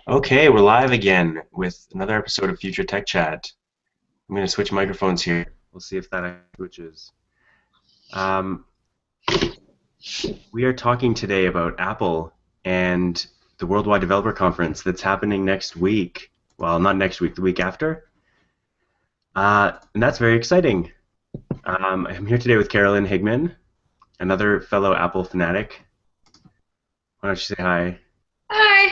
Okay, we're live again with another episode of Future Tech Chat. I'm going to switch microphones here. We'll see if that switches. Um, we are talking today about Apple and the Worldwide Developer Conference that's happening next week. Well, not next week, the week after. And that's very exciting. I'm here today with Carolyn Higman, another fellow Apple fanatic. Why don't you say hi? Hi.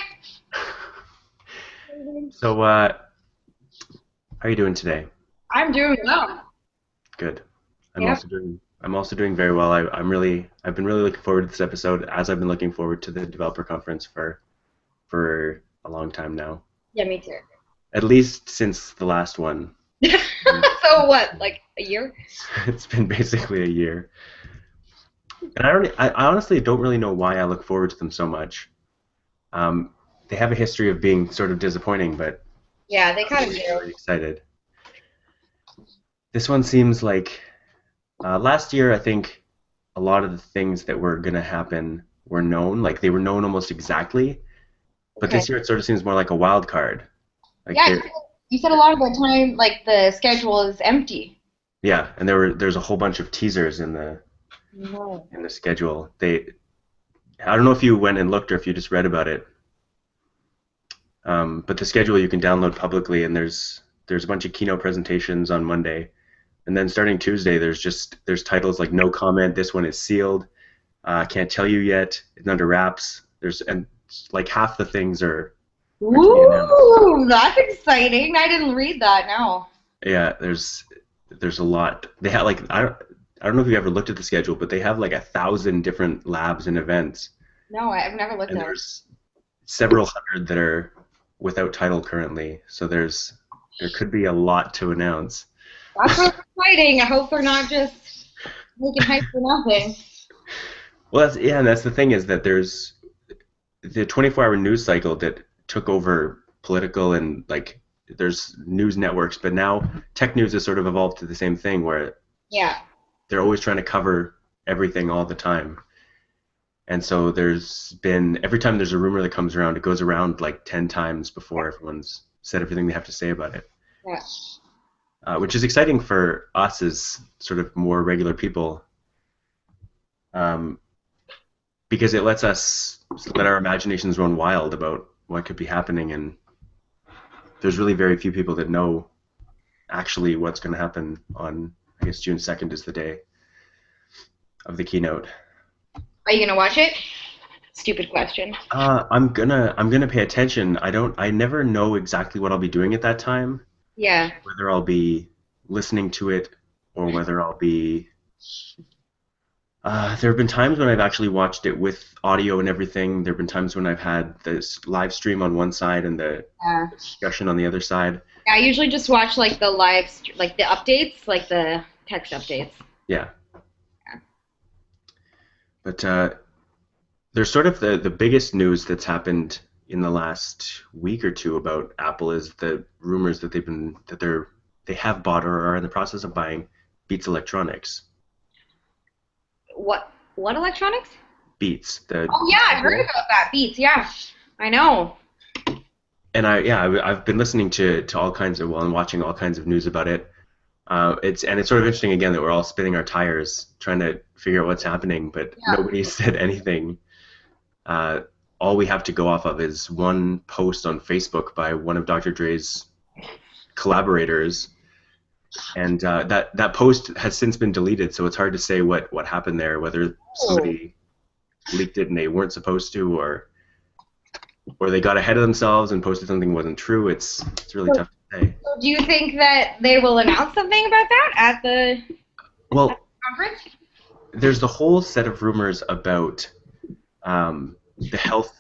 So, how are you doing today? I'm doing well. Good. I'm Yep. also doing I'm also doing very well. I've been really looking forward to this episode as I've been looking forward to the developer conference for a long time now. Yeah, me too. At least since the last one. So what, like a year? It's been basically a year. And I honestly don't really know why I look forward to them so much. They have a history of being sort of disappointing, but Yeah, they I'm kind of really, do. really excited. This one seems like last year I think a lot of the things that were going to happen were known, like they were known almost exactly. But Okay. this year it sort of seems more like a wild card. Like Yeah, there, you said a lot of the time, like the schedule is empty. yeah, and there's a whole bunch of teasers in No. the schedule. I don't know if you went and looked or if you just read about it. But the schedule you can download publicly, and there's a bunch of keynote presentations on Monday, and then starting Tuesday there's titles like no comment. This one is sealed. Can't tell you yet. It's under wraps. And like half the things are to be announced. Ooh, that's exciting. I didn't read that. No. Yeah, there's a lot. They have like I don't know if you ever looked at the schedule, but they have like 1,000 different labs and events, No, I've never looked and at it. there's several hundred that are without title currently. So there could be a lot to announce. That's what's exciting. I hope they're not just making hype for nothing. Well, and that's the thing is that there's the 24-hour news cycle that took over political and like there's news networks, but now tech news has sort of evolved to the same thing where Yeah. they're always trying to cover everything all the time. And so there's been every time there's a rumor that comes around, it goes around like 10 times before everyone's said everything they have to say about it, Yeah. which is exciting for us as sort of more regular people, um, because it lets us let our imaginations run wild about what could be happening. And there's really very few people that know actually what's going to happen on, I guess June 2nd is the day of the keynote. Are you gonna watch it? Stupid question. I'm gonna pay attention. I never know exactly what I'll be doing at that time, Yeah. whether I'll be listening to it or whether I'll be. There have been times when I've actually watched it with audio and everything. There have been times when I've had this live stream on one side and the Yeah. discussion on the other side. Yeah, I usually just watch like the like the updates, like the text updates. Yeah, but there's sort of the biggest news that's happened in the last week or two about Apple is the rumors that they have bought or are in the process of buying Beats Electronics. What electronics? Beats, the Oh yeah, I heard about that. Beats, yeah. I know. and I've been listening to all kinds of and watching all kinds of news about it. It's sort of interesting again that we're all spinning our tires trying to figure out what's happening, but Yeah. nobody said anything. Uh, all we have to go off of is one post on Facebook by one of Dr. Dre's collaborators, and that post has since been deleted, so it's hard to say what happened there, whether Oh. somebody leaked it and they weren't supposed to, or they got ahead of themselves and posted something that wasn't true. It's really So, tough to say. so do you think that they will announce something about that at the Well, conference? there's the whole set of rumors about the health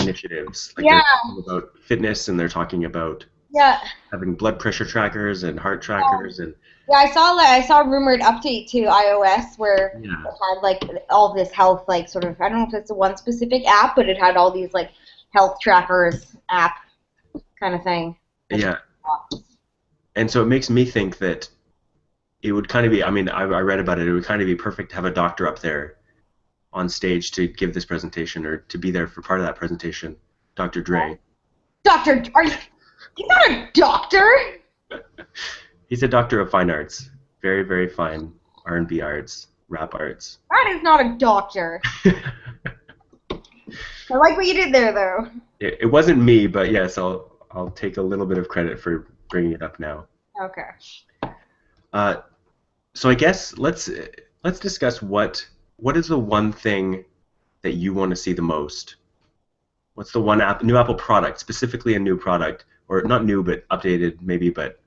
initiatives. Like Yeah, they're talking about fitness and they're talking about yeah. having blood pressure trackers and heart trackers and Yeah, I saw a rumored update to iOS where it yeah, had like all this health like sort of I don't know if it's a one specific app, but it had all these like health trackers app kind of thing. yeah. And so it makes me think that it would kind of be. I mean, I read about it. It would kind of be perfect to have a doctor up there on stage to give this presentation or to be there for part of that presentation, Dr. Dre. Doctor, he's not a doctor. He's a doctor of fine arts. Very, very fine R&B arts, rap arts. That is not a doctor. I like what you did there, though. It wasn't me, but yes, I'll take a little bit of credit for bringing it up now. Okay. So I guess let's discuss what is the one thing that you want to see the most. What's the one new Apple product, specifically a new product, or not new but updated maybe, but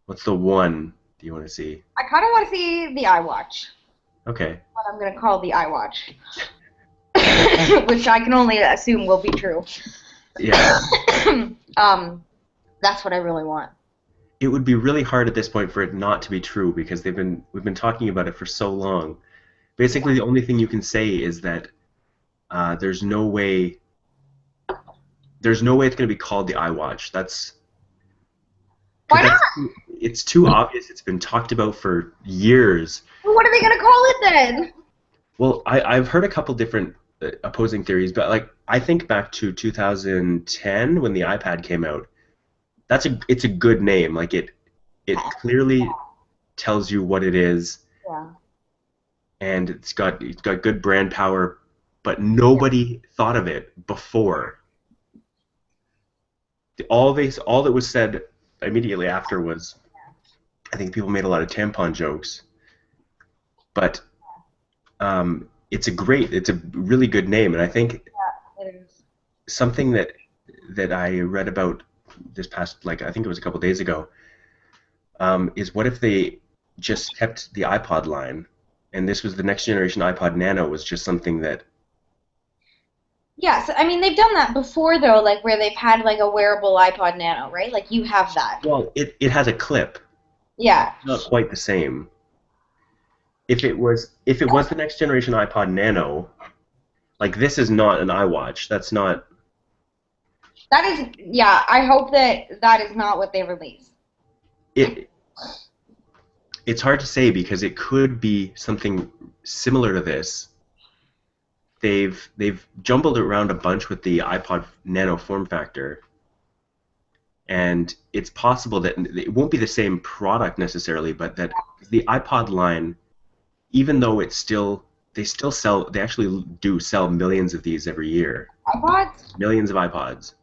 what's the one do you want to see? I kind of want to see the iWatch. Okay. What I'm going to call the iWatch. Which I can only assume will be true. Yeah. That's what I really want. It would be really hard at this point for it not to be true because we've been talking about it for so long. Basically, the only thing you can say is that there's no way it's going to be called the iWatch. Why not? It's too obvious. It's been talked about for years. Well, what are they going to call it then? Well, I've heard a couple different opposing theories, but like I think back to 2010 when the iPad came out. It's a good name. Like it clearly tells you what it is. Yeah. And it's got good brand power, but nobody thought of it before. All that was said immediately after was, I think people made a lot of tampon jokes, but it's a really good name, and I think it is. Something that I read about this past, like I think it was a couple days ago, is what if they just kept the iPod line, and this was the next generation iPod Nano was just something that. Yes, I mean they've done that before though, like where they've had like a wearable iPod Nano, right? Like you have that. Well, it has a clip. Yeah. It's not quite the same. If it was the next generation iPod Nano, like this is not an iWatch. That's not. That is, yeah. I hope that is not what they release. It's hard to say because it could be something similar to this. They've jumbled around a bunch with the iPod Nano form factor, and it's possible that it won't be the same product necessarily, but that the iPod line, even though they actually do sell millions of these every year. iPods? Millions of iPods.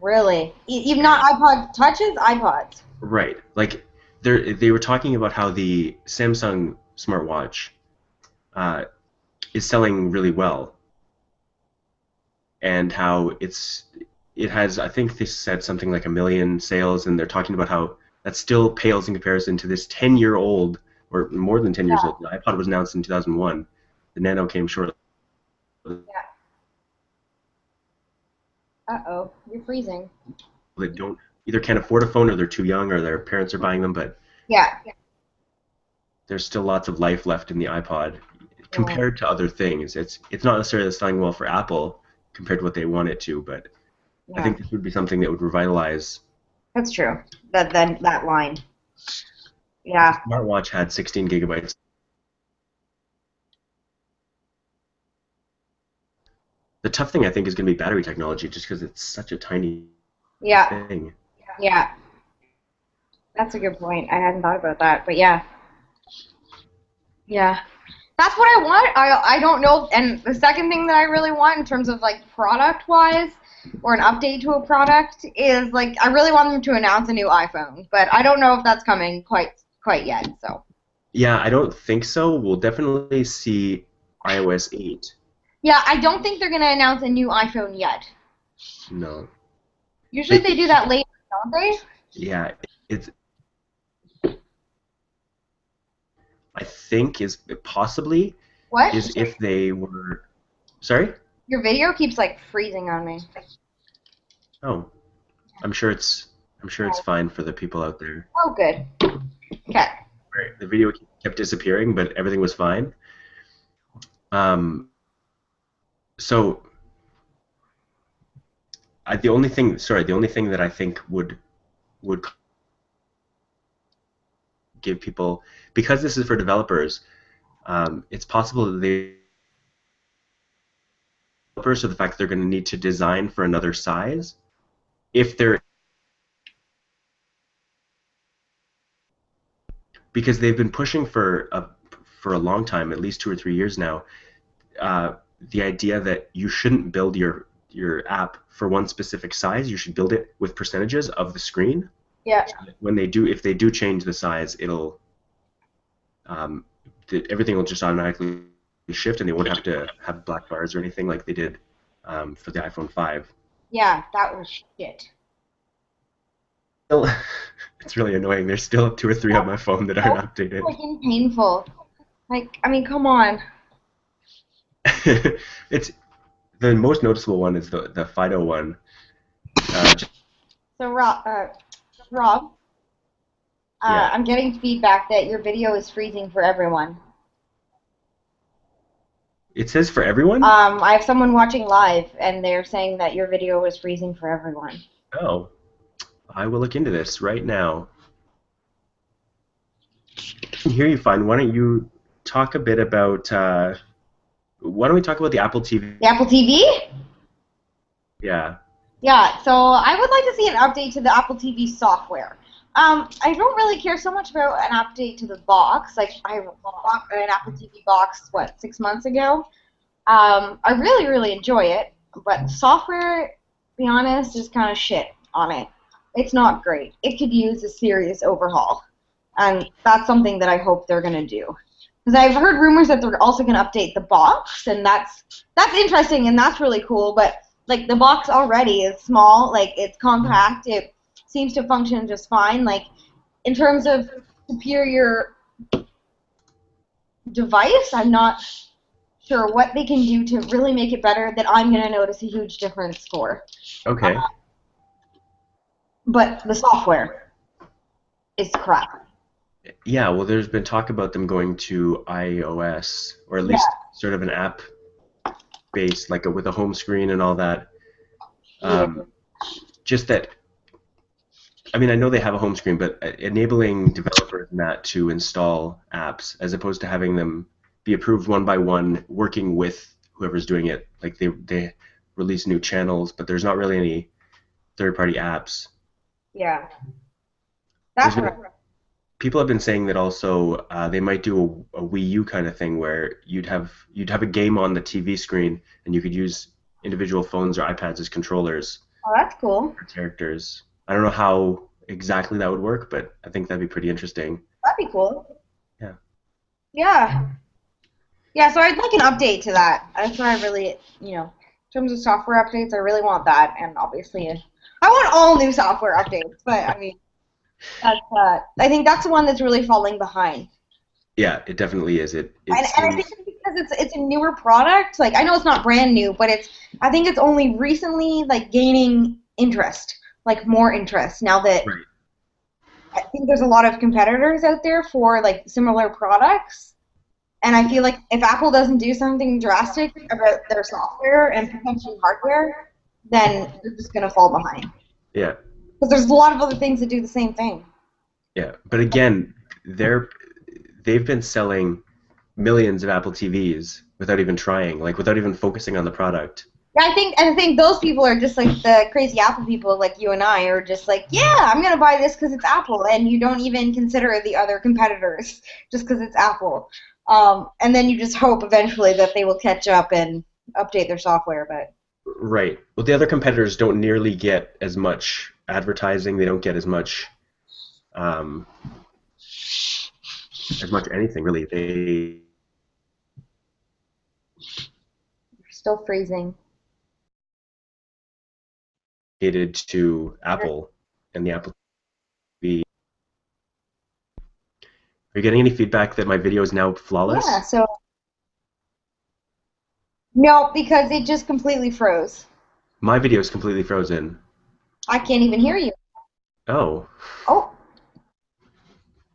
Really? Even not iPod Touches? iPods. Right. Like they were talking about how the Samsung smartwatch is selling really well, and how it has, I think they said something like 1 million sales, and they're talking about how that still pales in comparison to this 10-year-old, or more than 10 years old. The iPod was announced in 2001. The Nano came shortly. Yeah. Uh-oh, you're freezing. They either can't afford a phone, or they're too young, or their parents are buying them, but yeah. There's still lots of life left in the iPod compared to other things. It's not necessarily selling well for Apple compared to what they want it to, but I think this would be something that would revitalize. That's true. That line. Yeah. The smartwatch had 16 gigabytes. The tough thing, I think, is going to be battery technology, just because it's such a tiny thing. Yeah. That's a good point. I hadn't thought about that, but yeah. Yeah. That's what I want. I don't know. And the second thing that I really want in terms of like product-wise or an update to a product is like I really want them to announce a new iPhone, but I don't know if that's coming quite yet. So. Yeah, I don't think so. We'll definitely see iOS 8. Yeah, I don't think they're going to announce a new iPhone yet. No. Usually they do that later, don't they? Yeah, I think is possibly what? Is if they were. Sorry? Your video keeps like freezing on me. Oh, I'm sure it's fine for the people out there. Oh, good. Okay. Right. The video kept disappearing, but everything was fine. So the only thing that I think would give people, because this is for developers, it's possible that developers, or the fact that they're going to need to design for another size, if they're, because they've been pushing for a long time, at least 2 or 3 years now, the idea that you shouldn't build your app for one specific size. You should build it with percentages of the screen. Yeah. When they do, if they do change the size, it'll everything will just automatically shift, and they won't have to have black bars or anything like they did for the iPhone 5. Yeah, that was shit. Still, it's really annoying. There's still 2 or 3 on my phone that aren't updated. It's freaking painful. Like, I mean, come on. It's the most noticeable one is the Fido one. So Rob, Yeah. I'm getting feedback that your video is freezing for everyone. It says for everyone? I have someone watching live, and they're saying that your video is freezing for everyone. Oh, I will look into this right now. I can hear you fine. Why don't you talk a bit about? Why don't we talk about the Apple TV? The Apple TV? Yeah. Yeah. So I would like to see an update to the Apple TV software. I don't really care so much about an update to the box. Like, I bought an Apple TV box, 6 months ago. I really, really enjoy it, but the software, to be honest, is kind of shit on it. It's not great. It could use a serious overhaul, and that's something that I hope they're going to do. Because I've heard rumors that they're also going to update the box, and that's interesting, and that's really cool, but, like, the box already is small, like, it's compact, it seems to function just fine. Like, in terms of superior device, I'm not sure what they can do to really make it better that I'm going to notice a huge difference for. Okay. But the software is crap. Yeah, well, there's been talk about them going to iOS, or at least sort of an app-based, like with a home screen and all that. Just that, I mean, I know they have a home screen, but enabling developers in that to install apps, as opposed to having them be approved one by one, working with whoever's doing it. Like, they release new channels, but there's not really any third-party apps. Yeah. That's right. People have been saying that also they might do a Wii U kind of thing where you'd have a game on the TV screen, and you could use individual phones or iPads as controllers. Oh, that's cool. For characters. I don't know how exactly that would work, but I think that'd be pretty interesting. That'd be cool. Yeah. Yeah. Yeah, so I'd like an update to that. That's what I really, in terms of software updates, I really want that, and obviously I want all new software updates, but I mean, that's, I think that's the one that's really falling behind. Yeah, it definitely is. And I think it's because it's a newer product. Like, I know it's not brand new, but I think it's only recently, like, gaining interest, like, more interest, now that I think there's a lot of competitors out there for, like, similar products. And I feel like if Apple doesn't do something drastic about their software and potentially hardware, then they're just going to fall behind. Yeah. Because there's a lot of other things that do the same thing. Yeah, but again, they've been selling millions of Apple TVs without even trying, like without even focusing on the product. Yeah, I think those people are just like the crazy Apple people, like you and I, are just like, yeah, I'm gonna buy this because it's Apple, and you don't even consider the other competitors just because it's Apple. And then you just hope eventually that they will catch up and update their software, but. Right. Well, the other competitors don't nearly get as much advertising. They don't get as much anything really. You're still freezing. To Apple and the Apple TV. Are you getting any feedback that my video is now flawless? Yeah. So. No, because it just completely froze. My video is completely frozen. I can't even hear you. Oh. Oh.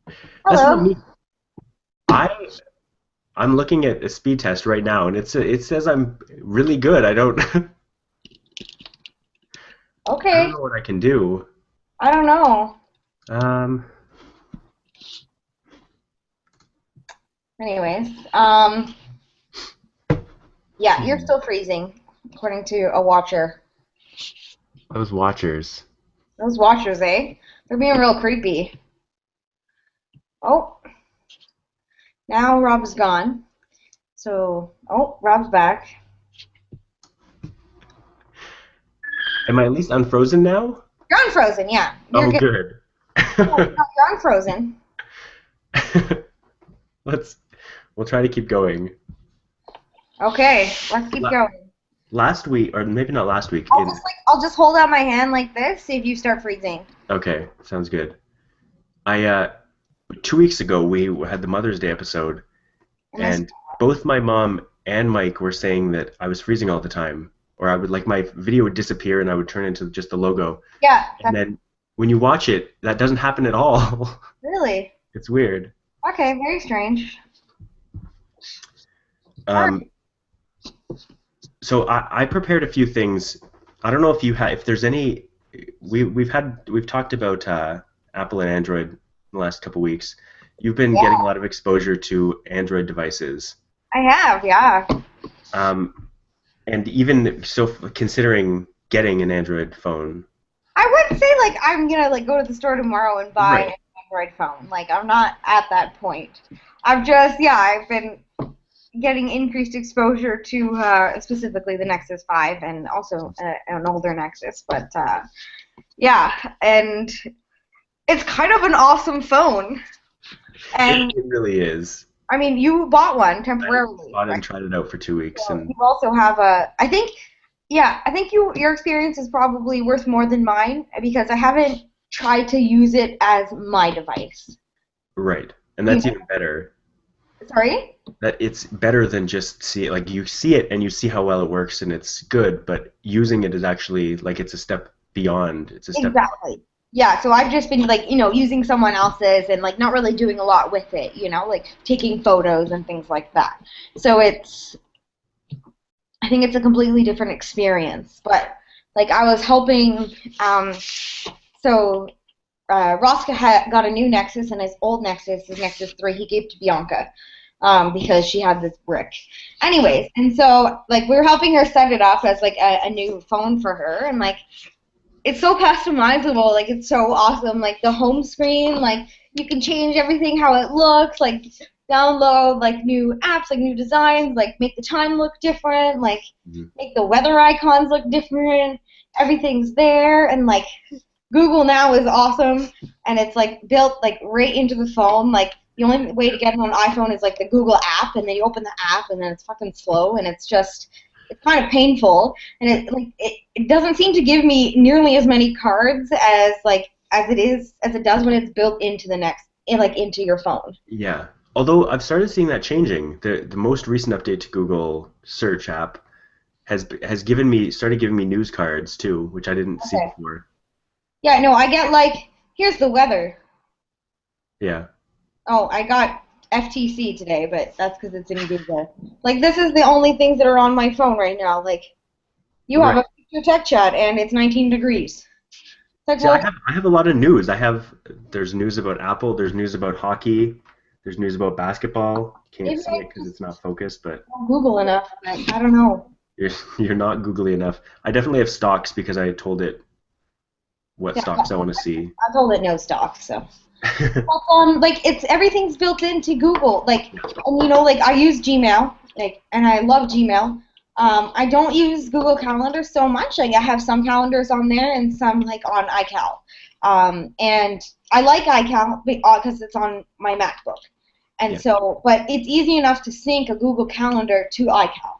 That's Hello. not me. I'm looking at a speed test right now, and it says I'm really good. I don't. Okay. I don't know what I can do. I don't know. Anyways, yeah, you're still freezing. according to a watcher. Those watchers. Those watchers, eh? They're being real creepy. Oh, now Rob's gone. So, oh, Rob's back. Am I at least unfrozen now? You're unfrozen, yeah. You're good. You're unfrozen. We'll try to keep going. Okay, let's keep going. Last week, or maybe not last week. I'll just hold out my hand like this, see if you start freezing. Okay, sounds good. 2 weeks ago we had the Mother's Day episode, and both my mom and Mike were saying that I was freezing all the time, or I would my video would disappear and I would turn into just the logo. Yeah. And then when you watch it, that doesn't happen at all. Really? It's weird. Okay, very strange. So I prepared a few things. I don't know if there's any. We've talked about Apple and Android in the last couple weeks. You've been getting a lot of exposure to Android devices. I have, yeah. And even so, considering getting an Android phone. I wouldn't say I'm gonna go to the store tomorrow and buy an Android phone. I'm not at that point. I've been getting increased exposure to specifically the Nexus 5 and also an older Nexus, but yeah, and it's kind of an awesome phone. And it really is. I mean, you bought one temporarily. I bought it and tried it out for 2 weeks. So you also have I think your experience is probably worth more than mine because I haven't tried to use it as my device. Right, and that's even better. Sorry? That it's better than just see it. You see it and you see how well it works and it's good, but using it is actually it's a step beyond. It's a step. Exactly. Yeah, so I've just been using someone else's and not really doing a lot with it, taking photos and things like that. So I think it's a completely different experience. But I was helping, Roska got a new Nexus, and his old Nexus, his Nexus 3, he gave to Bianca because she had this brick. Anyways, and so we were helping her set it up as a new phone for her, and it's so customizable, it's so awesome. The home screen, you can change everything how it looks, download new apps, new designs, make the time look different, make the weather icons look different. Everything's there, and Google Now is awesome, and it's built right into the phone. The only way to get it on iPhone is the Google app, and then you open the app, and then it's fucking slow, and it's kind of painful, and it doesn't seem to give me nearly as many cards as it does when it's built into into your phone. Yeah. Although I've started seeing that changing. The most recent update to Google Search app has started giving me news cards too, which I didn't see before. Yeah, no, I get here's the weather. Yeah. Oh, I got FTC today, but that's because it's in Google. This is the only things that are on my phone right now. You have a Future Tech Chat, and it's 19 degrees. See, I have a lot of news. There's news about Apple. There's news about hockey. There's news about basketball. Can't see it because it's not focused, but Google enough. I don't know. You're not googly enough. I definitely have stocks because I told it what stocks I want to see. I told it no stocks, so. But, everything's built into Google. And I use Gmail, and I love Gmail. I don't use Google Calendar so much. I have some calendars on there and some on iCal. And I like iCal because it's on my MacBook. And so, but it's easy enough to sync a Google Calendar to iCal,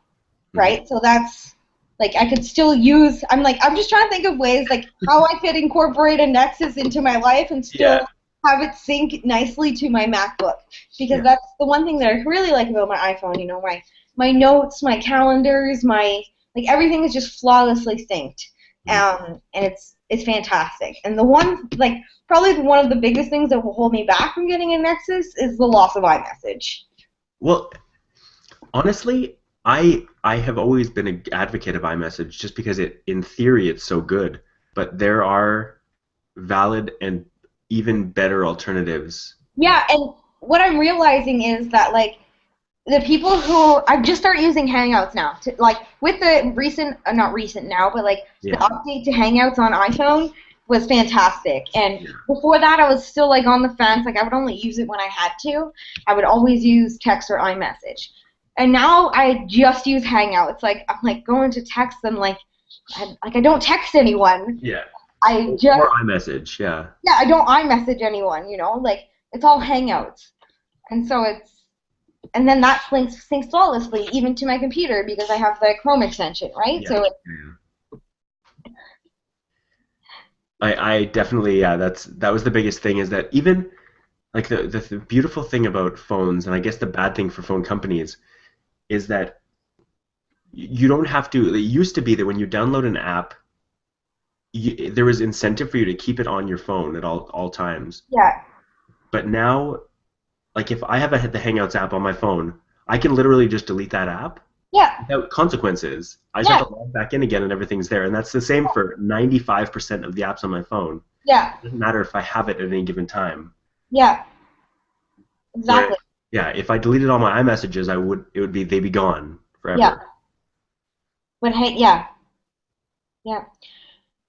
right? So that's I could still use. I'm just trying to think of ways how I could incorporate a Nexus into my life and still have it sync nicely to my MacBook, because that's the one thing that I really like about my iPhone. My notes, my calendars, my everything is just flawlessly synced, and it's fantastic. And the one probably one of the biggest things that will hold me back from getting a Nexus is the loss of iMessage. Well, honestly, I have always been an advocate of iMessage just because in theory it's so good, but there are valid and even better alternatives. Yeah, and what I'm realizing is that the people who I've just started using Hangouts now. Like with the recent, not recent now, but like the update to Hangouts on iPhone was fantastic. And before that, I was still like on the fence. Like I would only use it when I had to. I would always use text or iMessage. And now I just use Hangouts. Like I'm like going to text them like I don't text anyone. Yeah. I just or iMessage. Yeah. Yeah, I don't iMessage anyone. You know, like it's all Hangouts, and so and then that syncs flawlessly even to my computer because I have the Chrome extension, right? Yeah. So. I definitely that was the biggest thing is that even like the beautiful thing about phones, and I guess the bad thing for phone companies is that you don't have to. It used to be that when you download an app, there was incentive for you to keep it on your phone at all times. Yeah. But now, like if I have the Hangouts app on my phone, I can literally just delete that app. Yeah. Without consequences. I just have to log back in again and everything's there. And that's the same for 95% of the apps on my phone. Yeah. It doesn't matter if I have it at any given time. Yeah. Exactly. If I deleted all my iMessages, they'd be gone forever. Yeah. But hey, yeah.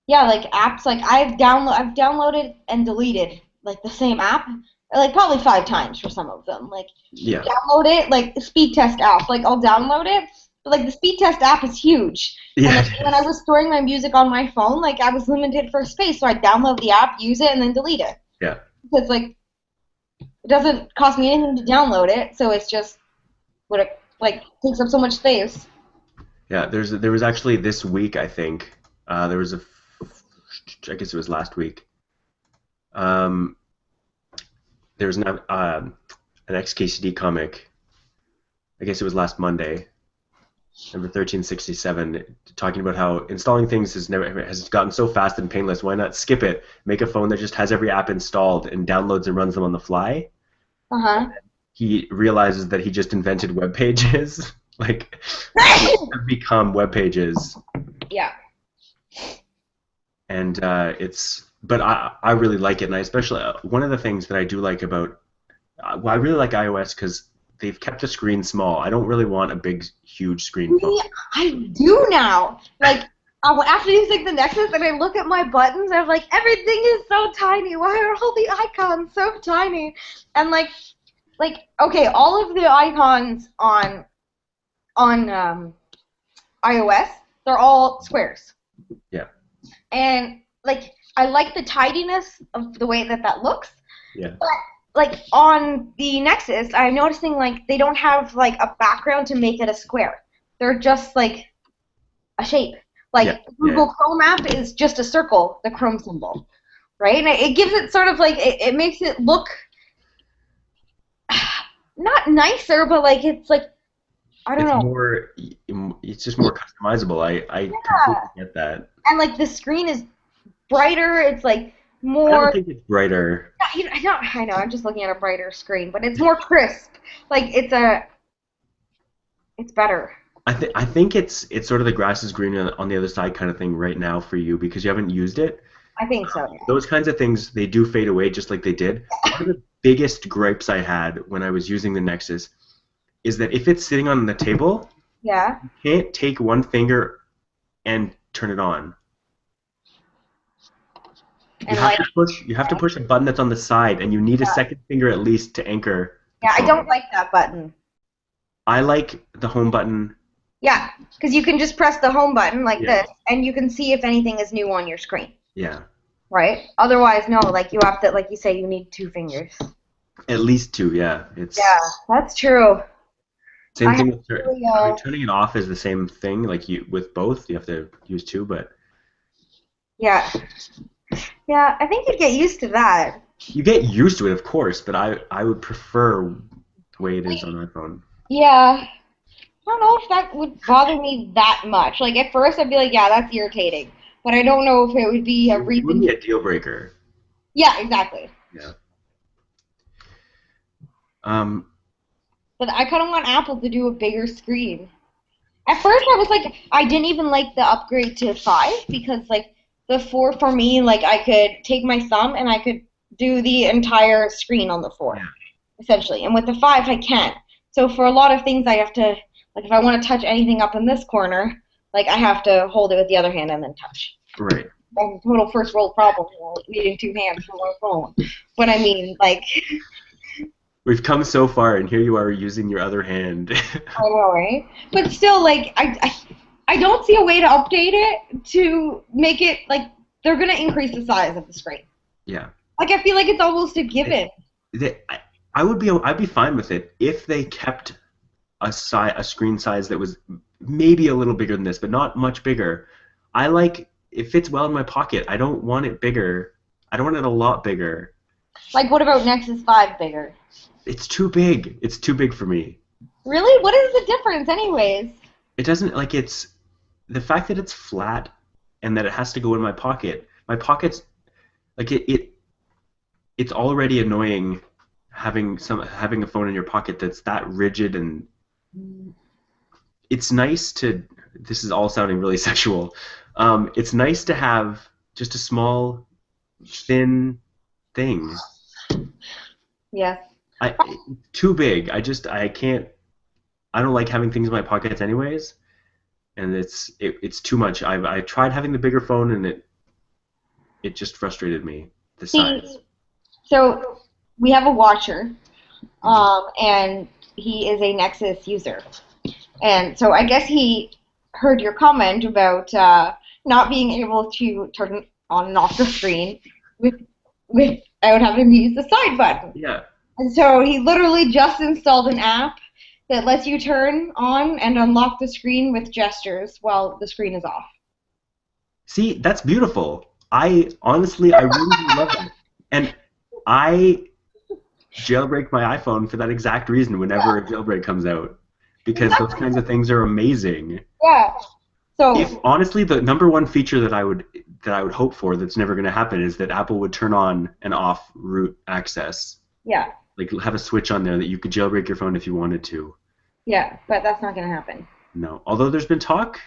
Like apps, like I've downloaded and deleted like the same app, like probably 5 times for some of them. Like download it, like the speed test app, like I'll download it, but like the speed test app is huge. Yeah. And like, when I was storing my music on my phone, like I was limited for space, so I download the app, use it, and then delete it. Yeah. Because like it doesn't cost me anything to download it, so it's just takes up so much space. Yeah, there was actually this week, I think, there was I guess it was last week. There was an XKCD comic. I guess it was last Monday, number 1367, talking about how installing things has gotten so fast and painless. Why not skip it? Make a phone that just has every app installed and downloads and runs them on the fly. He realizes that he just invented web pages. Like, have become web pages. Yeah. And but I really like it, and I especially one of the things that I do like about, I really like iOS because they've kept the screen small. I don't really want a big, huge screen phone. I do now. Like after using the Nexus, and I look at my buttons, I'm like, everything is so tiny. Why are all the icons so tiny? And like okay, all of the icons on iOS, they're all squares. Yeah. And like I like the tidiness of the way that looks. Yeah. But like on the Nexus, I'm noticing like they don't have like a background to make it a square. They're just like a shape. Like Google Chrome app is just a circle, the Chrome symbol, right? And it gives it sort of like it makes it look not nicer, but like it's like I don't know. It's just more customizable. I completely get that. And like the screen is brighter. It's like more. I don't think it's brighter. I know. I'm just looking at a brighter screen, but it's more crisp. Like it's better. I think it's sort of the grass is greener on the other side kind of thing right now for you because you haven't used it. I think so. Yeah. Those kinds of things, they do fade away just like they did. One of the biggest gripes I had when I was using the Nexus is that if it's sitting on the table, you can't take one finger and turn it on. You have to push a button that's on the side, and you need a second finger at least to anchor. Yeah, I don't like that button. I like the home button. Yeah, because you can just press the home button like this, and you can see if anything is new on your screen. Yeah. Right? Otherwise, no, like you have to, like you say, you need 2 fingers. At least 2, yeah. Yeah, that's true. Same thing with turning it off is the same thing. Like with both, you have to use 2, but. Yeah. Yeah, I think you'd get used to that. You get used to it, of course, but I would prefer the way it is on iPhone. Yeah. I don't know if that would bother me that much. Like, at first I'd be like, yeah, that's irritating. But I don't know if it would be a reason. It wouldn't be a deal breaker. Yeah, exactly. Yeah. But I kind of want Apple to do a bigger screen. At first I was like, I didn't even like the upgrade to 5 because, like, the 4 for me, like, I could take my thumb and I could do the entire screen on the 4, essentially. And with the 5, I can't. So for a lot of things, I have to, like, if I want to touch anything up in this corner, like, I have to hold it with the other hand and then touch. Right. That's a total first world problem, needing two hands for one phone. But I mean, like, We've come so far, and here you are using your other hand. I know, right? But still, like, I don't see a way to update it to make it, like, they're going to increase the size of the screen. Yeah. Like, I feel like it's almost a given. I'd be fine with it if they kept a screen size that was maybe a little bigger than this, but not much bigger. It fits well in my pocket. I don't want it bigger. I don't want it a lot bigger. Like, what about Nexus 5 bigger? It's too big. It's too big for me. Really? What is the difference anyways? It doesn't, like, it's the fact that it's flat and that it has to go in my pocket. My pocket's, like, it's already annoying having a phone in your pocket that's that rigid, and it's nice to, this is all sounding really sexual, it's nice to have just a small, thin thing. Yes. Too big. I can't, I don't like having things in my pockets anyways, and it's too much. I tried having the bigger phone, and it just frustrated me, the size. So we have a watcher, and he is a Nexus user. And so I guess he heard your comment about not being able to turn on and off the screen without having to use the side button. Yeah. And so he literally just installed an app that lets you turn on and unlock the screen with gestures while the screen is off. See, that's beautiful. I really love it. And I jailbreak my iPhone for that exact reason whenever a jailbreak comes out, because those kinds of things are amazing. Yeah. So honestly, the number one feature that I would hope for that's never going to happen is that Apple would turn on and off root access. Yeah. Like, have a switch on there that you could jailbreak your phone if you wanted to. Yeah, but that's not going to happen. No. Although there's been talk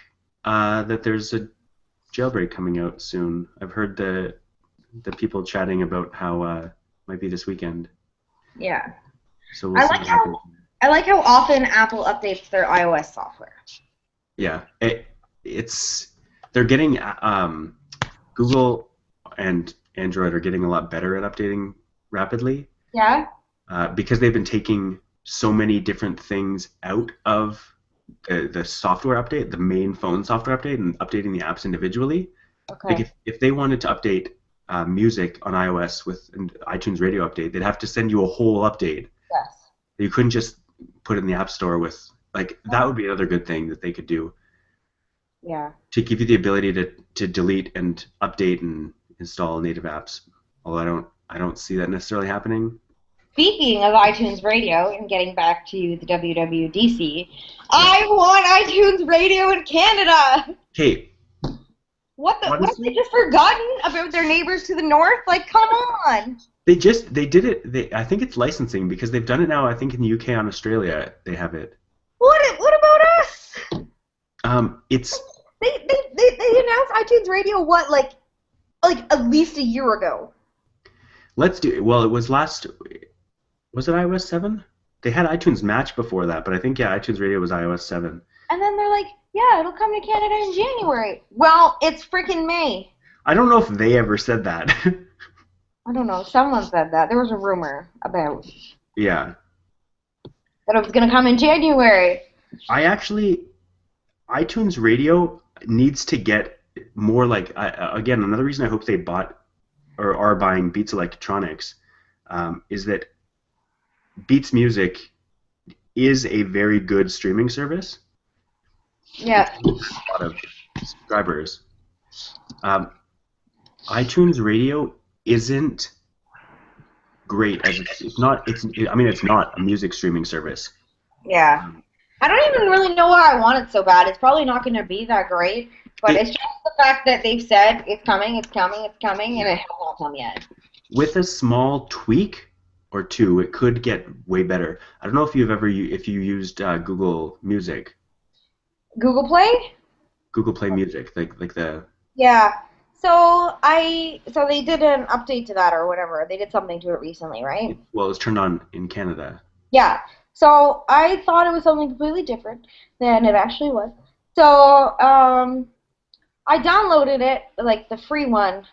that there's a jailbreak coming out soon. I've heard the people chatting about how might be this weekend. Yeah. So we'll see what happens. I like how often Apple updates their iOS software. Yeah. They're getting Google and Android are getting a lot better at updating rapidly. Yeah. Because they've been taking so many different things out of the software update, the main phone software update, and updating the apps individually. Okay. Like if they wanted to update music on iOS with an iTunes Radio update, they'd have to send you a whole update. Yes. You couldn't just put it in the App Store with, like, that would be another good thing that they could do. Yeah. To give you the ability to delete and update and install native apps. Although I don't see that necessarily happening. Speaking of iTunes Radio and getting back to the WWDC, I want iTunes Radio in Canada. Hey. What have they just forgotten about their neighbors to the north? Like, come on. They did it. I think it's licensing, because they've done it now. I think in the UK and Australia they have it. What about us? It's they announced iTunes Radio like at least a year ago. Let's do it. Well, it was was it iOS 7? They had iTunes Match before that, but I think iTunes Radio was iOS 7. And then they're like, yeah, it'll come to Canada in January. Well, it's freaking May. I don't know if they ever said that. I don't know. Someone said that. There was a rumor about. Yeah. That it was going to come in January. iTunes Radio needs to get more like, again, another reason I hope they bought or are buying Beats Electronics is that Beats Music is a very good streaming service. Yeah. A lot of subscribers. iTunes Radio isn't great as it's not a music streaming service. Yeah. I don't even really know why I want it so bad. It's probably not going to be that great, but it's just the fact that they've said it's coming, and it hasn't come yet. With a small tweak or two, it could get way better. I don't know if you used Google Music. Google Play? Google Play Music, like the. Yeah. So they did an update to that or whatever. They did something to it recently, right? Well, it was turned on in Canada. Yeah. So I thought it was something completely different than it actually was. So I downloaded it, like the free one,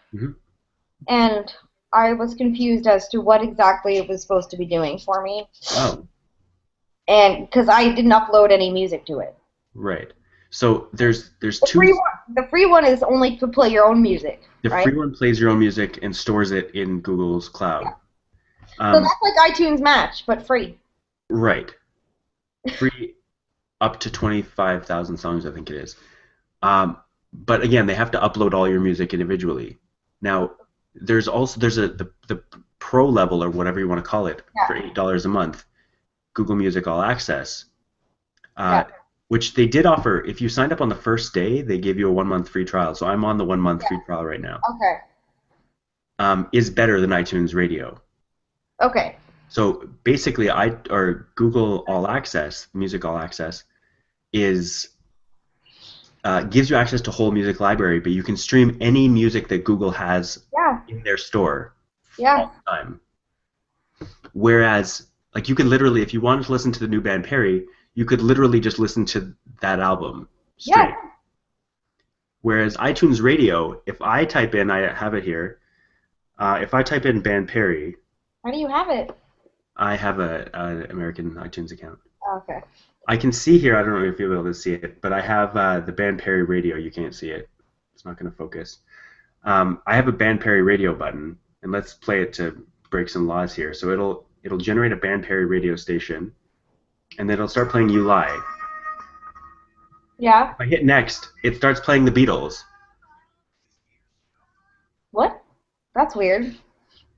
and I was confused as to what exactly it was supposed to be doing for me. Oh. And because I didn't upload any music to it. Right. So there's The two. The free one is only to play your own music. The right? free one plays your own music and stores it in Google's cloud. Yeah. So that's like iTunes Match, but free. Right. Free up to 25,000 songs, I think it is. But again, they have to upload all your music individually. Now, there's the pro level, or whatever you want to call it, for $8 a month, Google Music All Access, which they did offer. If you signed up on the first day, they gave you a 1-month free trial. So I'm on the 1-month free trial right now. Okay. Is better than iTunes Radio. Okay. So basically, Google All Access, Music All Access, gives you access to whole music library, but you can stream any music that Google has in their store all the time. Whereas, like, you could literally, if you wanted to listen to the new band Perry, you could literally just listen to that album straight. Yeah. Whereas iTunes Radio, if I type in, I have it here, if I type in band Perry. How do you have it? I have an American iTunes account. Okay. I can see here, I don't know if you'll be able to see it, but I have the band Perry Radio. You can't see it. It's not going to focus. I have a band Perry Radio button, and let's play it to break some laws here. So it'll generate a band Perry radio station, and then it'll start playing You Lie. Yeah. If I hit next, it starts playing the Beatles. What? That's weird.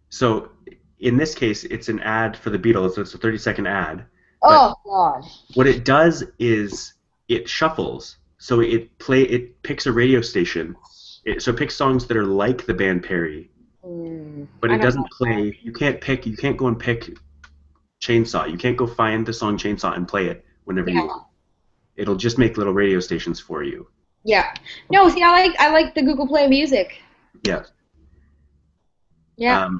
So in this case, it's an ad for the Beatles, so it's a 30-second ad. Oh, God. What it does is it shuffles. So it picks a radio station. So it picks songs that are like the band Perry, but it doesn't play. You can't go and pick Chainsaw. You can't go find the song Chainsaw and play it whenever you want. It'll just make little radio stations for you. Yeah. No, see, I like the Google Play Music. Yeah. Yeah.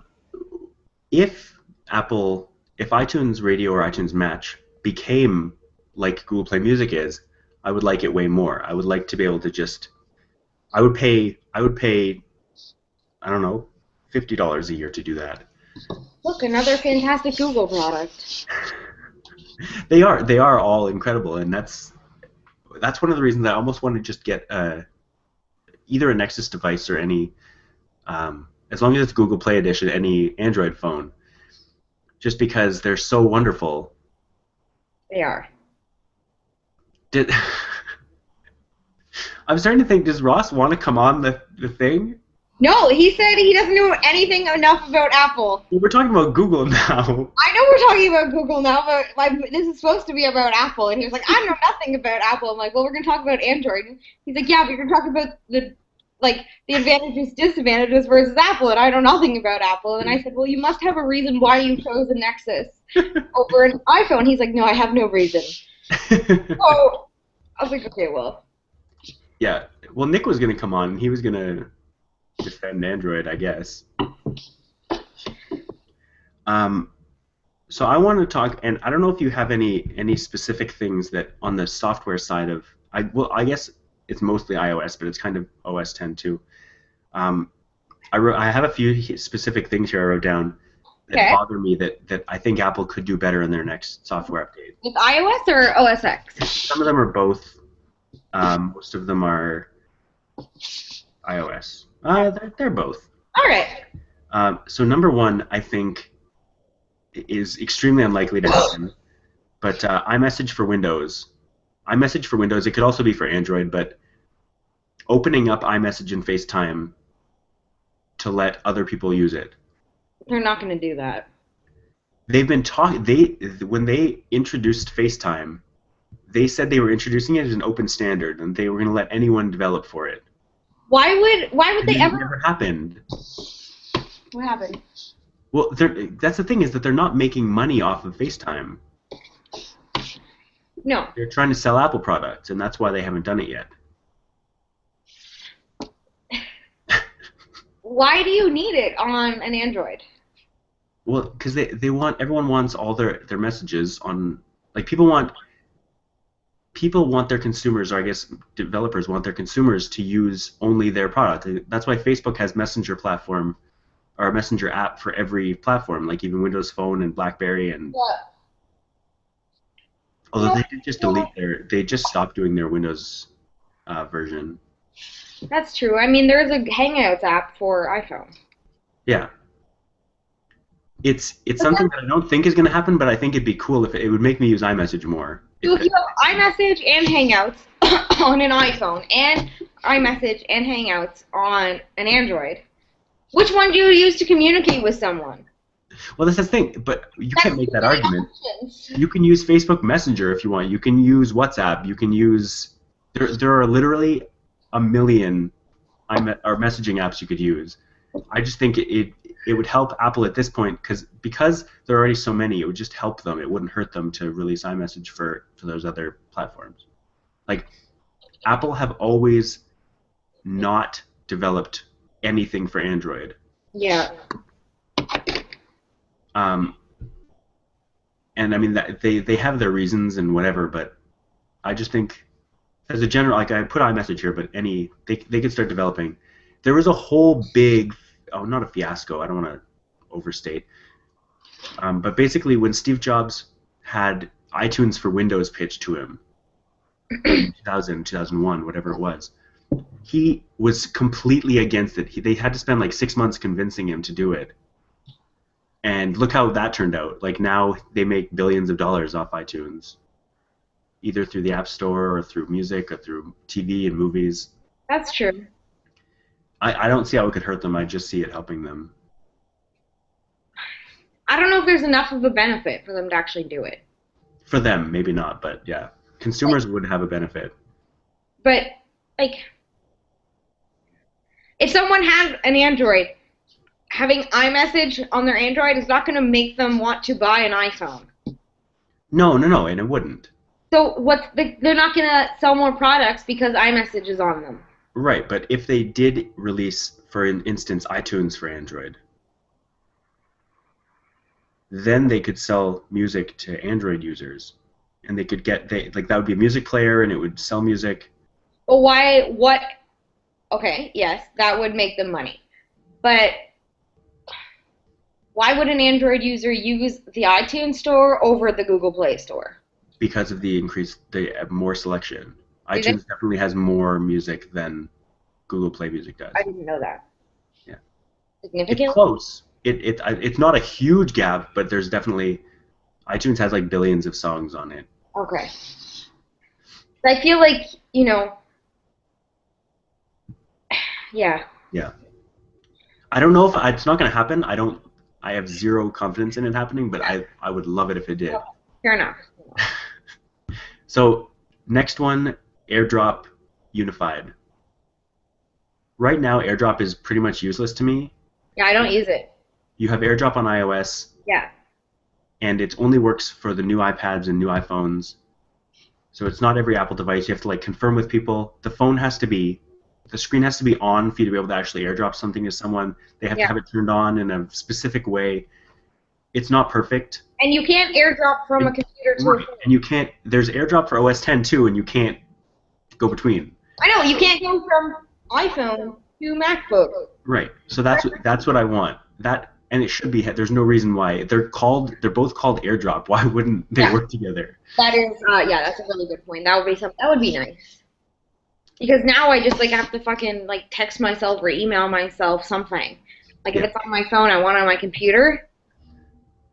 If iTunes Radio or iTunes Match became like Google Play Music is, I would like it way more. I would like to be able to just, I would pay, I don't know, $50 a year to do that. Look, another fantastic Google product. They are all incredible, and that's one of the reasons I almost want to just get either a Nexus device or any, as long as it's Google Play Edition, any Android phone, just because they're so wonderful. They are. I'm starting to think, does Ross want to come on the thing? No, he said he doesn't know anything enough about Apple. Well, we're talking about Google now. I know we're talking about Google now, but this is supposed to be about Apple. And he was like, I know nothing about Apple. I'm like, well, we're going to talk about Android. And he's like, yeah, but you're going to talk about the advantages, disadvantages versus Apple, and I know nothing about Apple. And I said, well, you must have a reason why you chose a Nexus over an iPhone. He's like, no, I have no reason. So I was like, okay, well. Yeah, well, Nick was going to come on, and he was going to defend Android, I guess. So I want to talk, and I don't know if you have any specific things that on the software side of, I guess it's mostly iOS, but it's kind of OS 10 too. I have a few specific things here I wrote down that bother me that I think Apple could do better in their next software update. With iOS or OS X? Some of them are both. Most of them are iOS. They're both. All right. So number one, I think, is extremely unlikely to happen, but iMessage for Windows. iMessage for Windows, it could also be for Android, but opening up iMessage and FaceTime to let other people use it. They're not going to do that. They've been when they introduced FaceTime, they said they were introducing it as an open standard, and they were going to let anyone develop for it. Why would they ever? It never happened. What happened? Well, that's the thing, is that they're not making money off of FaceTime. No. They're trying to sell Apple products, and that's why they haven't done it yet. Why do you need it on an Android? Well, because everyone wants all their messages on Like people want their consumers, or I guess developers want their consumers to use only their product. That's why Facebook has Messenger platform or a Messenger app for every platform, like even Windows Phone and BlackBerry and. Yeah. Although they did just they just stopped doing their Windows version. That's true. I mean, there's a Hangouts app for iPhone. Yeah. It's something that I don't think is going to happen, but I think it'd be cool if it would make me use iMessage more. So if you have iMessage and Hangouts on an iPhone and iMessage and Hangouts on an Android, which one do you use to communicate with someone? Well, that's the thing, but you can't make that argument. You can use Facebook Messenger if you want. You can use WhatsApp. You can use there are literally a million messaging apps you could use. I just think it would help Apple at this point because there are already so many. It would just help them. It wouldn't hurt them to release iMessage for those other platforms. Like Apple have always not developed anything for Android. Yeah. And I mean that they have their reasons and whatever, but I just think as a general, like I put iMessage here, but they could start developing. There was a whole big, not a fiasco, I don't want to overstate, but basically when Steve Jobs had iTunes for Windows pitched to him in 2000, 2001, whatever it was, he was completely against it. They had to spend like 6 months convincing him to do it. And look how that turned out. Like now they make billions of dollars off iTunes, either through the App Store or through music or through TV and movies. That's true. I don't see how it could hurt them. I just see it helping them. I don't know if there's enough of a benefit for them to actually do it. For them, maybe not, but yeah. Consumers would have a benefit. But, like, if someone has an Android, having iMessage on their Android is not going to make them want to buy an iPhone. No, and it wouldn't. So they're not going to sell more products because iMessage is on them. Right, but if they did release, for instance, iTunes for Android, then they could sell music to Android users, and they could get that would be a music player, and it would sell music. Well, why? What? Okay, yes, that would make them money, but why would an Android user use the iTunes Store over the Google Play Store? Because of the more selection. iTunes definitely has more music than Google Play Music does. I didn't know that. Yeah. Significantly? It's close. It's not a huge gap, but there's definitely iTunes has like billions of songs on it. Okay. I feel like, yeah. Yeah. I don't know if it's not going to happen. I have zero confidence in it happening, but I would love it if it did. Okay. Fair enough. So next one, AirDrop Unified. Right now, AirDrop is pretty much useless to me. Yeah, I don't use it. You have AirDrop on iOS. Yeah. And it only works for the new iPads and new iPhones. So it's not every Apple device. You have to like confirm with people. The screen has to be on for you to be able to actually AirDrop something to someone. They have to have it turned on in a specific way. It's not perfect. And you can't AirDrop from a computer to a phone. And you can't. There's AirDrop for OS X too, and you can't go between. I know you can't go from iPhone to MacBook. Right. So that's what I want. And it should be. There's no reason why they're both called AirDrop. Why wouldn't they work together? That is. That's a really good point. That would be nice. Because now I just have to fucking text myself or email myself something. If it's on my phone, I want it on my computer.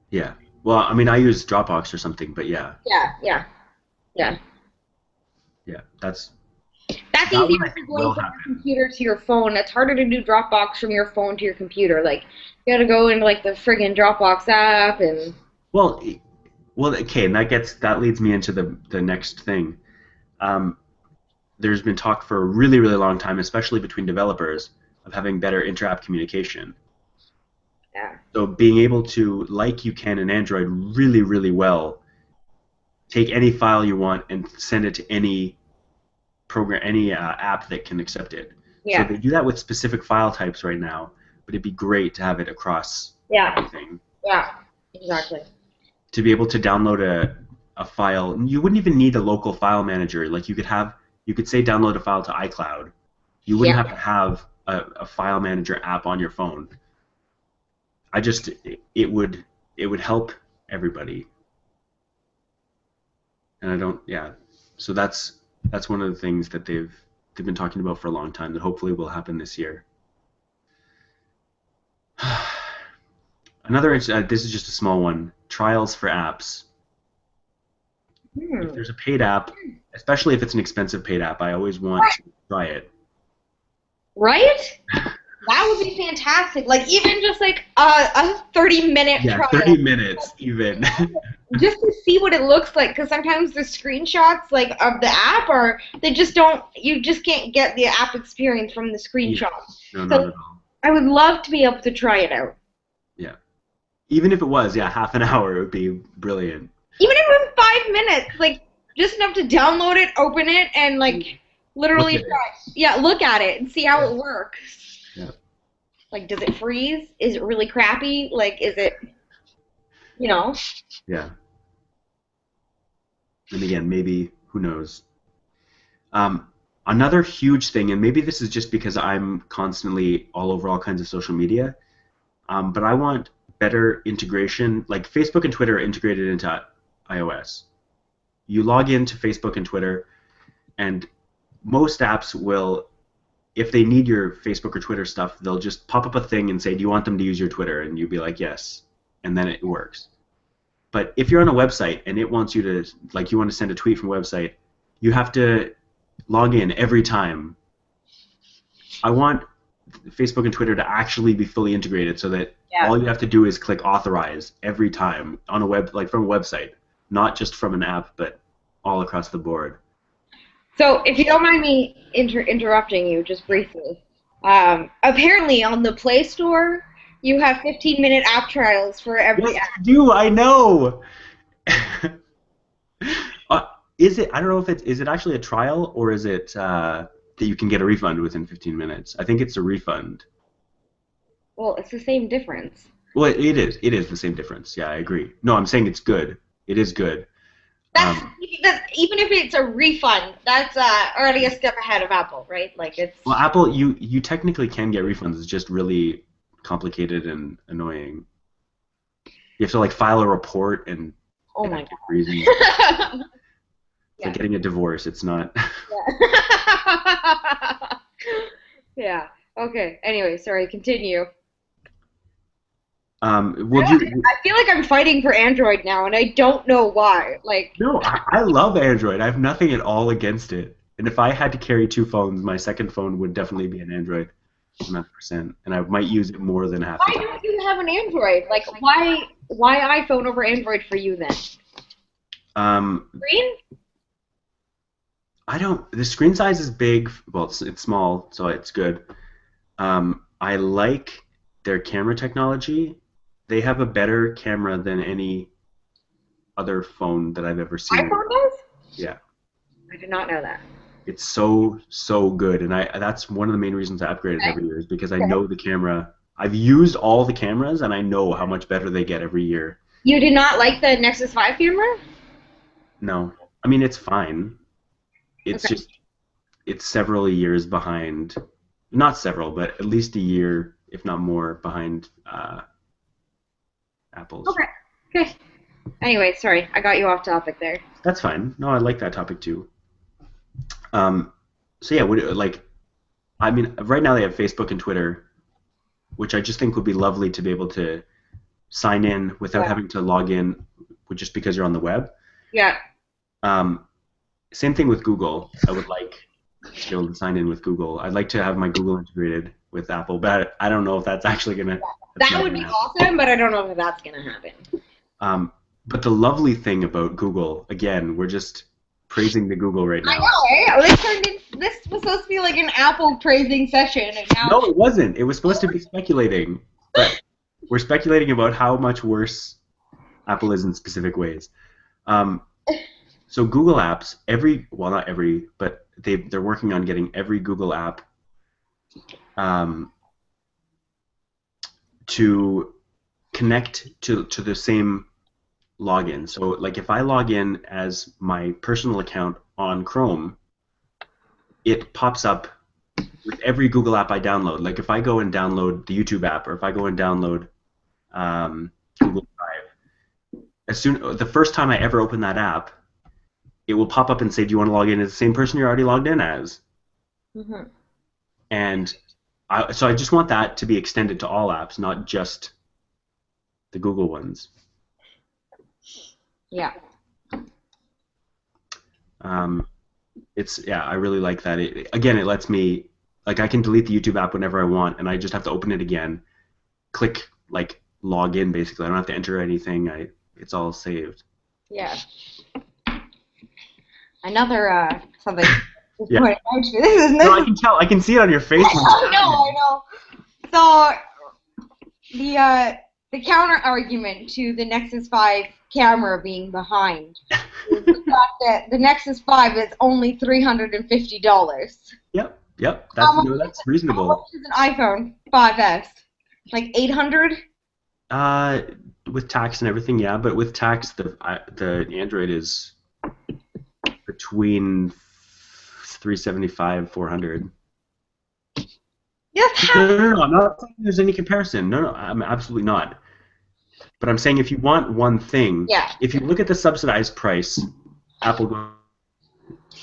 Yeah. Well, I mean, I use Dropbox or something, but yeah. Yeah. Yeah. That's easier than going from your computer to your phone. It's harder to do Dropbox from your phone to your computer. You gotta go into the friggin' Dropbox app and. Well, okay, and that leads me into the next thing. There's been talk for a really, really long time, especially between developers, of having better inter-app communication. Yeah. So being able to, like you can in Android, really, really well, take any file you want and send it to any program, any app that can accept it. Yeah. So they do that with specific file types right now, but it'd be great to have it across everything. Yeah, exactly. To be able to download a file. You wouldn't even need a local file manager. Like you could say download a file to iCloud. You wouldn't have to have a file manager app on your phone. It would help everybody. And I don't, yeah. So that's one of the things that they've been talking about for a long time that hopefully will happen this year. Another, this is just a small one. Trials for apps. If there's a paid app, especially if it's an expensive paid app, I always want to try it. Right? That would be fantastic. Like even just like a 30-minute trial. 30 minutes even. Just to see what it looks like, because sometimes the screenshots like of the app you just can't get the app experience from the screenshot. No, not at all. I would love to be able to try it out. Yeah. Even if it was, half an hour, it would be brilliant. Even if it was 5 minutes, like just enough to download it, open it, and like literally try. Yeah, look at it and see how it works. Yeah. Like, does it freeze? Is it really crappy? Like, is it, Yeah. And again, maybe, who knows. Another huge thing, and maybe this is just because I'm constantly all over all kinds of social media, but I want better integration. Like Facebook and Twitter are integrated into iOS. You log into Facebook and Twitter, and most apps will, if they need your Facebook or Twitter stuff, they'll just pop up a thing and say, do you want them to use your Twitter? And you'll be like, yes. And then it works. But if you're on a website and it wants you to, like you want to send a tweet from a website, you have to log in every time. I want Facebook and Twitter to actually be fully integrated so that all you have to do is click authorize every time on a from a website, not just from an app, but all across the board. So if you don't mind me interrupting you just briefly, apparently on the Play Store, you have 15-minute app trials for every app. I do, I know. Is it? I don't know if is it actually a trial or is it that you can get a refund within 15 minutes? I think it's a refund. Well, it's the same difference. Well, it is. It is the same difference. Yeah, I agree. No, I'm saying it's good. It is good. That's even if it's a refund, that's already a step ahead of Apple, right? Like it's. Well, Apple, you technically can get refunds. It's just really complicated and annoying. You have to like file a report and. Oh my God. Reasons. It's like getting a divorce. It's not. Yeah. Okay. Anyway, sorry. Continue. I feel like I'm fighting for Android now, and I don't know why. Like. No, I love Android. I have nothing at all against it. And if I had to carry two phones, my second phone would definitely be an Android, 100%. And I might use it more than half the time. Why don't you have an Android? Like, why iPhone over Android for you then? Screen? I don't. The screen size is big. Well, it's small, so it's good. I like their camera technology. They have a better camera than any other phone that I've ever seen. iPhone does? Yeah. I did not know that. It's so good, and that's one of the main reasons I upgraded every year is because I know the camera. I've used all the cameras, and I know how much better they get every year. You did not like the Nexus 5 camera? No. I mean, it's fine. It's just, it's several years behind, not several, but at least a year, if not more, behind Apple's. Okay. Anyway, sorry, I got you off topic there. That's fine. No, I like that topic too. So yeah, I mean, right now they have Facebook and Twitter, which I just think would be lovely to be able to sign in without having to log in, just because you're on the web. Yeah. Same thing with Google. I would like to be able to sign in with Google. I'd like to have my Google integrated with Apple, but I don't know if that's actually going to... That would be awesome, but I don't know if that's going to happen. But the lovely thing about Google, again, we're just praising the Google right now. I know, right? This was supposed to be like an Apple praising session, and now... No, it wasn't. It was supposed to be speculating. But we're speculating about how much worse Apple is in specific ways. So Google Apps, not every, but they're working on getting every Google app to connect to the same login. So like if I log in as my personal account on Chrome, it pops up with every Google app I download. Like if I go and download the YouTube app, or if I go and download Google Drive, the first time I ever open that app, it will pop up and say, "Do you want to log in as the same person you're already logged in as?" Mm-hmm. And so I just want that to be extended to all apps, not just the Google ones. Yeah. I really like that. Again, it lets me, like, I can delete the YouTube app whenever I want, and I just have to open it again, click like log in. Basically, I don't have to enter anything. It's all saved. Yeah. Another something. Yeah. This is No, I can tell. I can see it on your face. I know. So the counter argument to the Nexus 5 camera being behind is the fact that the Nexus 5 is only $350. Yep. That's reasonable. How much is an iPhone 5S? Like 800? With tax and everything, yeah. But with tax, the Android is between 375, 400. Yes. No, I'm not saying there's any comparison. No, I'm absolutely not. But I'm saying if you want one thing, if you look at the subsidized price, Apple goes.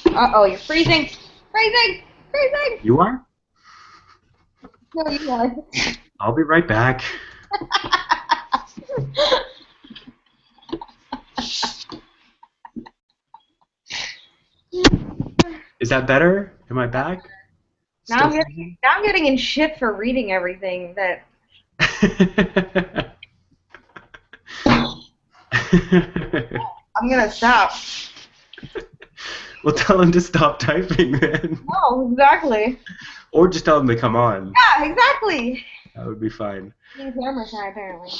Uh-oh, you're freezing. Freezing. You are? No, you are. I'll be right back. Is that better? Am I back? Now I'm getting in shit for reading everything that. I'm gonna stop. Well, tell him to stop typing then. No, exactly. Or just tell him to come on. Yeah, exactly. That would be fine. Camera shy, apparently.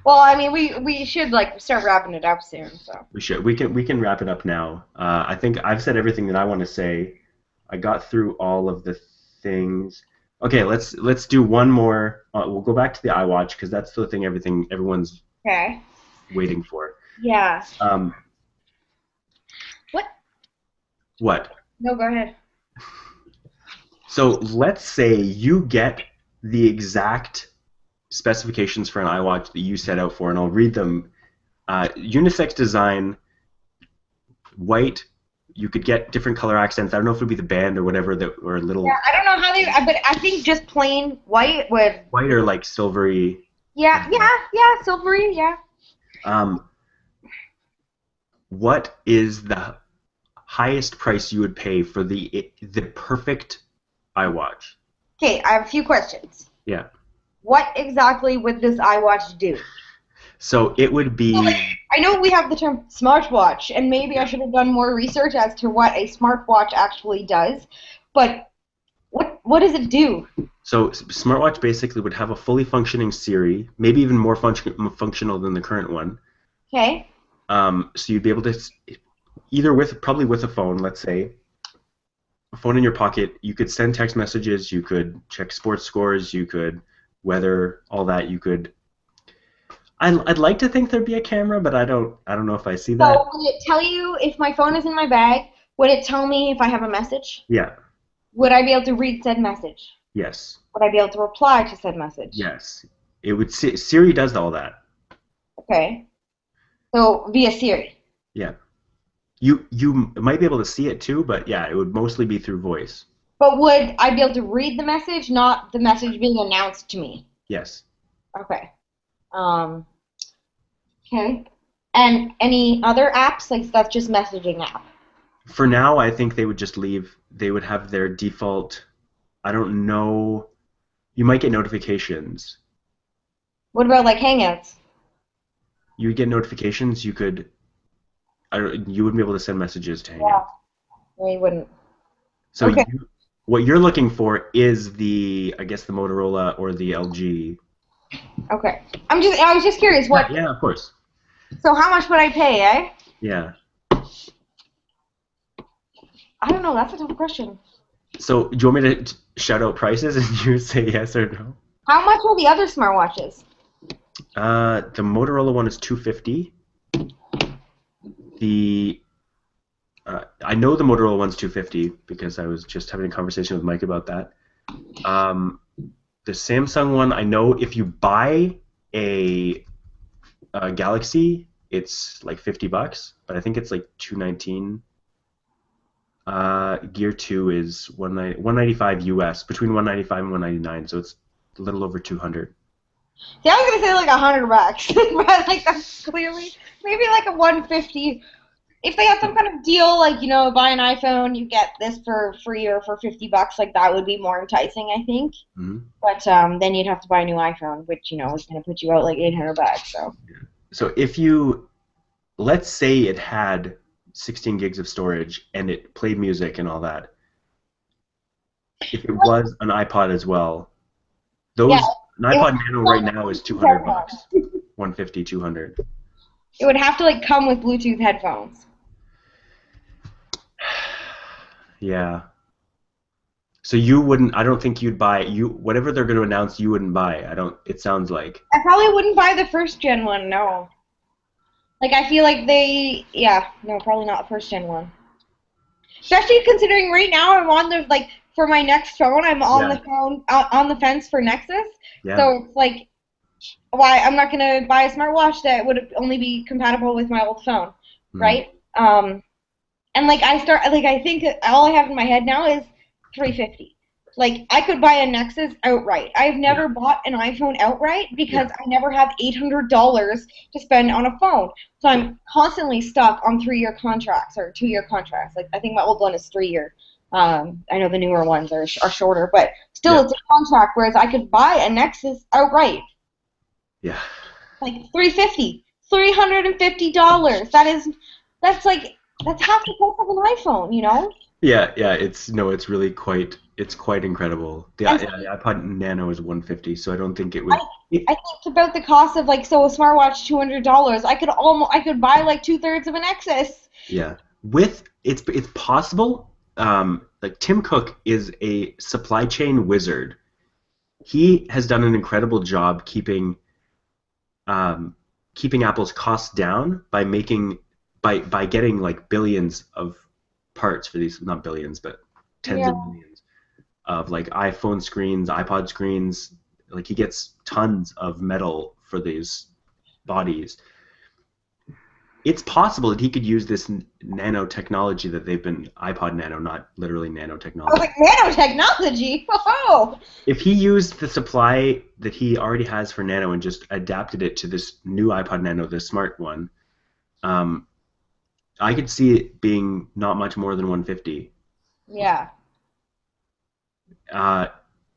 Well, I mean, we should like start wrapping it up soon. So we should. We can wrap it up now. I think I've said everything that I want to say. I got through all of the things. Okay, let's do one more. We'll go back to the iWatch because that's the thing everyone's waiting for. Yeah. What? No, go ahead. So let's say you get the exact specifications for an iWatch that you set out for, and I'll read them. Unisex design, white. You could get different color accents. I don't know if it would be the band or whatever or a little. Yeah, I don't know how but I think just plain white would. White or like silvery. Yeah, silvery, yeah. What is the highest price you would pay for the perfect iWatch? Okay, I have a few questions. Yeah. What exactly would this iWatch do? So it would be. I know we have the term smartwatch, and maybe I should have done more research as to what a smartwatch actually does. But what does it do? So smartwatch basically would have a fully functioning Siri, maybe even more functional than the current one. Okay. So you'd be able to probably with a phone, let's say, a phone in your pocket. You could send text messages. You could check sports scores. You could weather, all that. You could. I'd like to think there'd be a camera, but I don't know if I see that. So would it tell you if my phone is in my bag? Would it tell me if I have a message? Yeah. Would I be able to read said message? Yes. Would I be able to reply to said message? Yes. It would. Siri does all that. Okay. So via Siri. Yeah. You might be able to see it too, but yeah, it would mostly be through voice. But would I be able to read the message, not the message being announced to me? Yes. Okay. Okay. And any other apps? Like that's just messaging app? For now, I think they would just leave. They would have their default. I don't know. You might get notifications. What about like Hangouts? You would get notifications. You could. You wouldn't be able to send messages to Hangouts. Yeah. No, you wouldn't. So okay. What you're looking for is the Motorola or the LG. Okay. I was just curious what. Yeah, of course. So how much would I pay, eh? Yeah. I don't know. That's a tough question. So do you want me to shout out prices and you say yes or no? How much are the other smartwatches? The Motorola one is $250. I know the Motorola one's $250 because I was just having a conversation with Mike about that. The Samsung one, I know if you buy a Galaxy, it's like $50, but I think it's like $219. Gear 2 is $195 US, between $195 and $199, so it's a little over $200. See, I was gonna say like $100, but like that's clearly maybe like a $150. If they had some kind of deal, like buy an iPhone, you get this for free or for $50, like that would be more enticing, I think. Mm-hmm. But then you'd have to buy a new iPhone, which is gonna put you out like $800. So. So if let's say it had 16 gigs of storage and it played music and all that. If it was an iPod as well, an iPod Nano right now is $200, $150, $200. It would have to like come with Bluetooth headphones. Yeah. So you wouldn't. I don't think you'd buy whatever they're going to announce. You wouldn't buy. It sounds like. I probably wouldn't buy the first gen one. No. Like I feel like probably not the first gen one. Especially considering right now I'm on the for my next phone I'm on the phone on the fence for Nexus. Yeah. So it's like, why I'm not gonna buy a smartwatch that would only be compatible with my old phone, right? And I think all I have in my head now is $350. Like I could buy a Nexus outright. I've never bought an iPhone outright because I never have $800 to spend on a phone. So I'm constantly stuck on 3-year contracts or 2-year contracts. Like I think my old one is 3-year. I know the newer ones are shorter, but still it's a contract. Whereas I could buy a Nexus outright. Yeah. Like $350, $350. That's half the price of an iPhone, Yeah, it's really quite incredible. The iPod Nano is $150, so I don't think it would. I think it's about the cost of a smartwatch $200. I could buy like 2/3 of a Nexus. Yeah, it's possible. Tim Cook is a supply chain wizard. He has done an incredible job keeping Apple's costs down by getting billions of parts for these, not billions, but tens of millions of iPhone screens, iPod screens. He gets tons of metal for these bodies. It's possible that he could use this nanotechnology that they've been iPod Nano, not literally nanotechnology. Oh, nanotechnology! Whoa! If he used the supply that he already has for Nano and just adapted it to this new iPod Nano, the smart one, I could see it being not much more than $150. Yeah.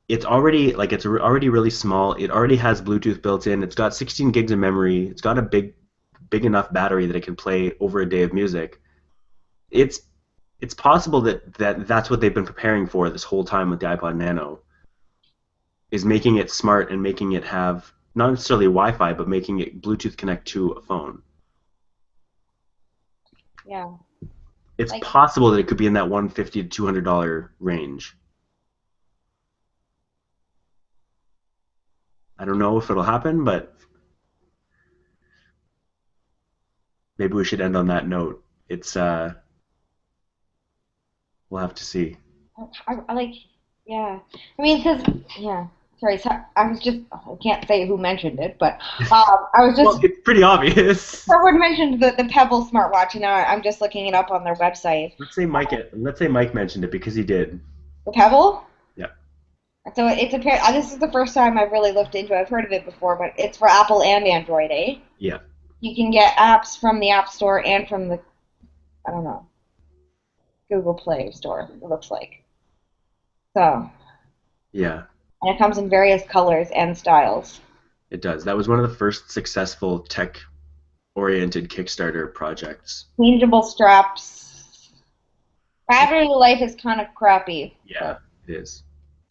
It's already really small. It already has Bluetooth built in. It's got 16 gigs of memory. It's got a big enough battery that it can play over a day of music. It's possible that's what they've been preparing for this whole time with the iPod Nano, is making it smart and making it have not necessarily Wi-Fi, but making it Bluetooth connect to a phone. Yeah. It's possible that it could be in that $150 to $200 range. I don't know if it'll happen, but maybe we should end on that note. It's we'll have to see. Yeah. I mean, Sorry, so I can't say who mentioned it, but I was just... Well, it's pretty obvious. Someone mentioned the Pebble smartwatch, and now I'm just looking it up on their website. Let's say Mike mentioned it because he did. The Pebble? Yeah. So it's this is the first time I've really looked into it. I've heard of it before, but it's for Apple and Android, eh? Yeah. You can get apps from the App Store and from the, I don't know, Google Play Store, it looks like. So. Yeah. And it comes in various colors and styles. It does. That was one of the first successful tech-oriented Kickstarter projects. Changeable straps. Battery life is kind of crappy. Yeah, it is.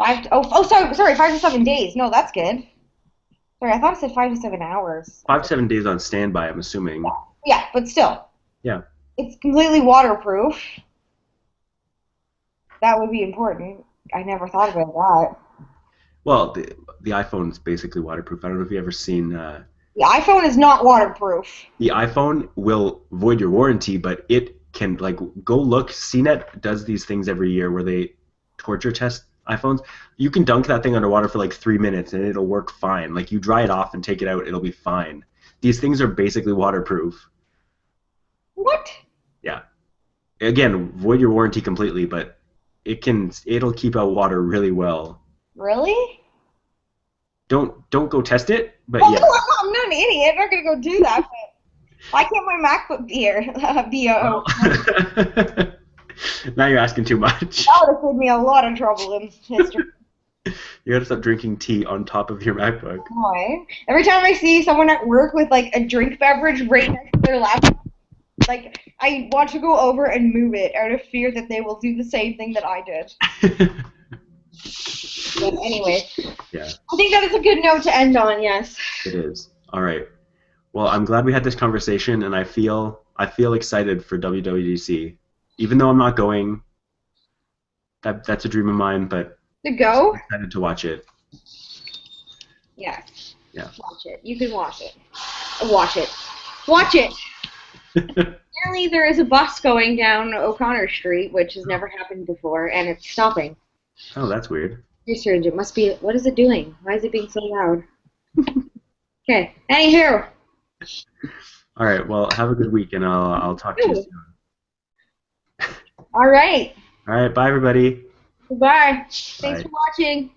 Sorry, 5 to 7 days. No, that's good. Sorry, I thought it said 5 to 7 hours. 5 to 7 days on standby, I'm assuming. Yeah, but still. Yeah. It's completely waterproof. That would be important. I never thought about that. Well, the iPhone's basically waterproof. I don't know if you've ever seen The iPhone is not waterproof. The iPhone will void your warranty, but it can, like, go look. CNET does these things every year where they torture test iPhones. You can dunk that thing underwater for like 3 minutes and it'll work fine. Like, you dry it off and take it out, it'll be fine. These things are basically waterproof. What? Yeah. Again, void your warranty completely, but it'll keep out water really well. Really? Don't go test it, but Well, yeah. no, I'm not an idiot. I'm not gonna go do that. But why can't my MacBook be a Now you're asking too much. That would have saved me a lot of trouble in history. You gotta stop drinking tea on top of your MacBook. Why? Every time I see someone at work with like a drink beverage right next to their laptop, like I want to go over and move it out of fear that they will do the same thing that I did. But anyway, Yeah. I think that is a good note to end on. Yes. It is. All right. Well, I'm glad we had this conversation, and I feel excited for WWDC. Even though I'm not going, that's a dream of mine, but To go? I'm excited to watch it. Yes. Yeah. Watch it. You can watch it. Watch it. Watch it. Apparently there is a bus going down O'Connor Street, which has never happened before, and it's stopping. Oh, that's weird. Research. It must be. What is it doing? Why is it being so loud? Okay. Anywho. All right. Well, have a good week, and I'll talk to you soon. All right. All right. Bye, everybody. Goodbye. Thanks Bye. for watching.